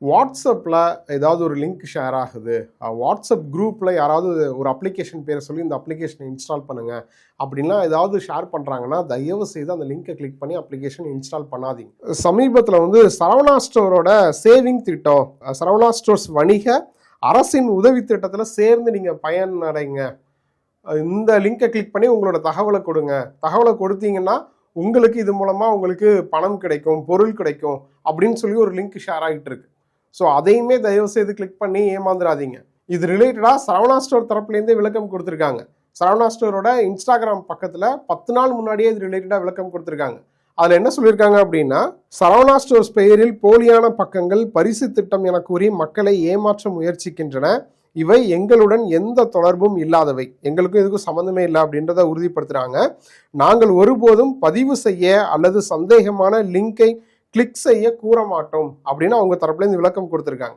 வாட்ஸ்அப்பில் ஏதாவது ஒரு லிங்க் ஷேர் ஆகுது, வாட்ஸ்அப் குரூப்பில் யாராவது ஒரு அப்ளிகேஷன் பேரை சொல்லி இந்த அப்ளிகேஷனை இன்ஸ்டால் பண்ணுங்கள் அப்படின்லாம் ஏதாவது ஷேர் பண்ணுறாங்கன்னா தயவு செய்து அந்த லிங்கை கிளிக் பண்ணி அப்ளிகேஷன் இன்ஸ்டால் பண்ணாதீங்க. சமீபத்தில் வந்து சரவணா ஸ்டோரோட சேவிங் திட்டம், சரவணா ஸ்டோர்ஸ் வணிக அரசின் உதவி திட்டத்தில் சேர்ந்து நீங்கள் பயனடைங்க, இந்த லிங்கை கிளிக் பண்ணி உங்களோட தகவலை கொடுங்க, தகவலை கொடுத்தீங்கன்னா உங்களுக்கு இது மூலமாக உங்களுக்கு பணம் கிடைக்கும், பொருள் கிடைக்கும் அப்படின்னு சொல்லி ஒரு லிங்க் ஷேர் ஆகிட்டு இருக்கு. ஸோ அதையுமே தயவு செய்து கிளிக் பண்ணி ஏமாந்துடாதீங்க. இது ரிலேட்டடாக சரவணா ஸ்டோர் தரப்புலேருந்தே விளக்கம் கொடுத்துருக்காங்க. சரவணா ஸ்டோரோட இன்ஸ்டாகிராம் பக்கத்தில் 10 நாள் முன்னாடியே இது ரிலேட்டடாக விளக்கம் கொடுத்துருக்காங்க. அதில் என்ன சொல்லியிருக்காங்க அப்படின்னா, சரவணா ஸ்டோர்ஸ் பெயரில் போலியான பக்கங்கள் பரிசு திட்டம் என கூறி மக்களை ஏமாற்ற முயற்சிக்கின்றன. இவை எங்களுடன் எந்த தொடர்பும் இல்லாதவை, எங்களுக்கும் இதுக்கும் சம்மந்தமே இல்லை அப்படின்றத உறுதிப்படுத்துகிறாங்க. நாங்கள் ஒருபோதும் பதிவு செய்ய அல்லது சந்தேகமான லிங்கை கிளிக் செய்ய கூற மாட்டோம் அப்படின்னு அவங்க தரப்புலேருந்து விளக்கம் கொடுத்துருக்காங்க.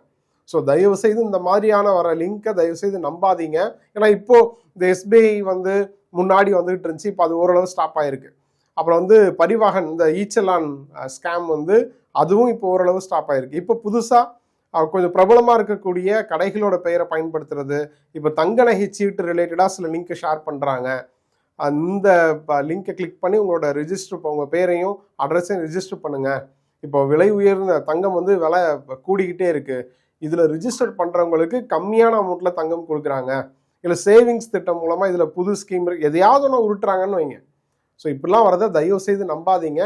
ஸோ தயவு செய்து இந்த மாதிரியான வர லிங்கை தயவு செய்து நம்பாதீங்க. ஏன்னா இப்போ இந்த எஸ்பிஐ வந்து முன்னாடி வந்துகிட்டு இருந்துச்சு, இப்போ அது ஓரளவு ஸ்டாப் ஆயிருக்கு. அப்புறம் வந்து பரிவாகன் இந்த ஈச்சலான் ஸ்கேம் வந்து அதுவும் இப்போ ஓரளவு ஸ்டாப் ஆயிருக்கு. இப்போ புதுசாக கொஞ்சம் பிரபலமாக இருக்கக்கூடிய கடைகளோட பெயரை பயன்படுத்துறது, இப்போ தங்க நகை சீட்டு ரிலேட்டடாக சில லிங்கை ஷேர் பண்ணுறாங்க. அந்த லிங்கை கிளிக் பண்ணி உங்களோட ரிஜிஸ்டர் உங்கள் பேரையும் அட்ரஸையும் ரிஜிஸ்டர் பண்ணுங்கள். இப்போ விலை உயர்ந்த தங்கம் வந்து விலை கூடிக்கிட்டே இருக்குது, இதில் ரிஜிஸ்டர் பண்ணுறவங்களுக்கு கம்மியான அமௌண்ட்டில் தங்கம் கொடுக்குறாங்க, இல்லை சேவிங்ஸ் திட்டம் மூலமாக இதில் புது ஸ்கீம் இருக்குது, எதையாவது ஒன்று உருட்டுறாங்கன்னு வைங்க. ஸோ இப்படிலாம் வரதை தயவு செய்து நம்பாதீங்க.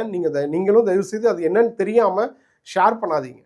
நீங்களும் தயவு செய்து அது என்னன்னு தெரியாமல் ஷேர் பண்ணாதீங்க.